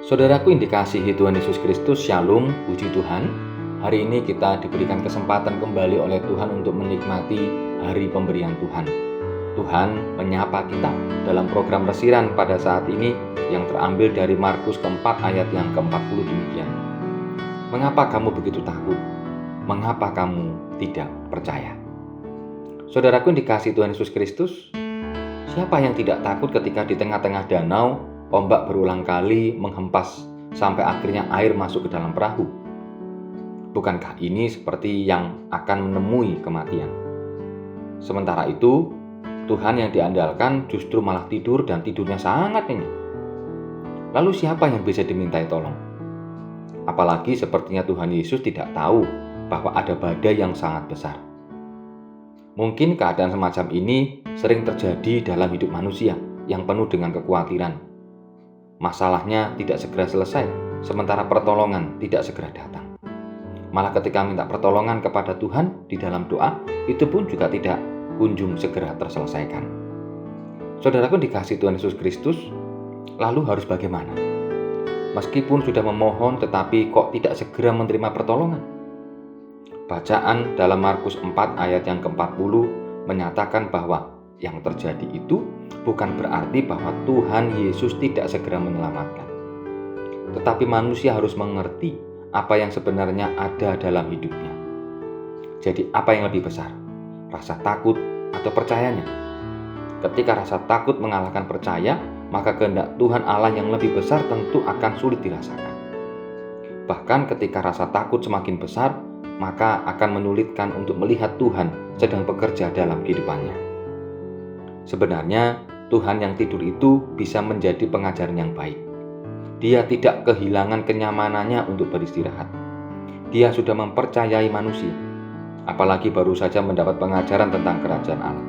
Saudaraku yang dikasihi Tuhan Yesus Kristus, Shalom, puji Tuhan. Hari ini kita diberikan kesempatan kembali oleh Tuhan untuk menikmati hari pemberian Tuhan. Tuhan menyapa kita dalam program resiran pada saat ini yang terambil dari Markus keempat ayat yang ke-40 demikian. Mengapa kamu begitu takut? Mengapa kamu tidak percaya? Saudaraku yang dikasihi Tuhan Yesus Kristus, siapa yang tidak takut ketika di tengah-tengah danau ombak berulang kali menghempas sampai akhirnya air masuk ke dalam perahu? Bukankah ini seperti yang akan menemui kematian? Sementara itu, Tuhan yang diandalkan justru malah tidur dan tidurnya sangat nyenyak. Lalu siapa yang bisa dimintai tolong? Apalagi sepertinya Tuhan Yesus tidak tahu bahwa ada badai yang sangat besar. Mungkin keadaan semacam ini sering terjadi dalam hidup manusia yang penuh dengan kekhawatiran. Masalahnya tidak segera selesai, sementara pertolongan tidak segera datang. Malah ketika minta pertolongan kepada Tuhan di dalam doa, itu pun juga tidak kunjung segera terselesaikan. Saudaraku dikasihi Tuhan Yesus Kristus, lalu harus bagaimana? Meskipun sudah memohon, tetapi kok tidak segera menerima pertolongan? Bacaan dalam Markus 4 ayat yang ke-40 menyatakan bahwa yang terjadi itu bukan berarti bahwa Tuhan Yesus tidak segera menyelamatkan. Tetapi manusia harus mengerti apa yang sebenarnya ada dalam hidupnya. Jadi apa yang lebih besar? Rasa takut atau percayanya? Ketika rasa takut mengalahkan percaya, maka kehendak Tuhan Allah yang lebih besar tentu akan sulit dirasakan. Bahkan ketika rasa takut semakin besar, maka akan menyulitkan untuk melihat Tuhan sedang bekerja dalam kehidupannya. Sebenarnya Tuhan yang tidur itu bisa menjadi pengajaran yang baik. Dia tidak kehilangan kenyamanannya untuk beristirahat. Dia sudah mempercayai manusia, apalagi baru saja mendapat pengajaran tentang kerajaan Allah.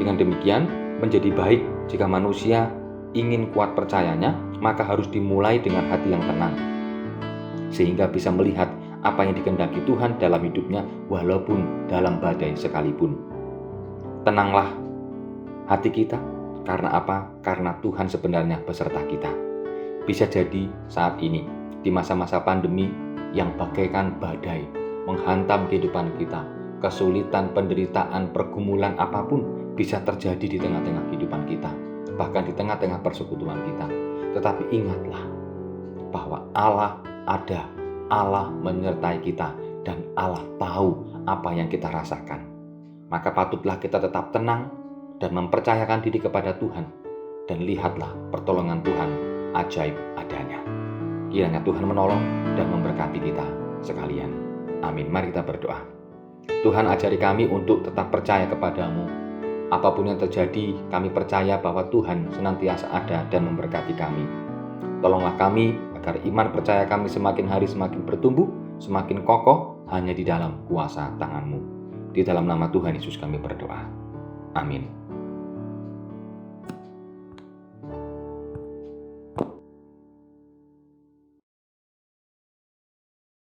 Dengan demikian, menjadi baik jika manusia ingin kuat percayanya, maka harus dimulai dengan hati yang tenang, sehingga bisa melihat apa yang dikehendaki Tuhan dalam hidupnya walaupun dalam badai sekalipun. Tenanglah hati kita. Karena apa? Karena Tuhan sebenarnya beserta kita. Bisa jadi saat ini, di masa-masa pandemi yang bagaikan badai menghantam kehidupan kita, kesulitan, penderitaan, pergumulan apapun bisa terjadi di tengah-tengah kehidupan kita, bahkan di tengah-tengah persekutuan kita. Tetapi ingatlah bahwa Allah ada, Allah menyertai kita, dan Allah tahu apa yang kita rasakan. Maka patutlah kita tetap tenang dan mempercayakan diri kepada Tuhan, dan lihatlah pertolongan Tuhan ajaib adanya. Kiranya Tuhan menolong dan memberkati kita sekalian. Amin. Mari kita berdoa. Tuhan, ajari kami untuk tetap percaya kepadamu. Apapun yang terjadi, kami percaya bahwa Tuhan senantiasa ada dan memberkati kami. Tolonglah kami agar iman percaya kami semakin hari semakin bertumbuh, semakin kokoh hanya di dalam kuasa tangan-Mu. Di dalam nama Tuhan Yesus kami berdoa. Amin.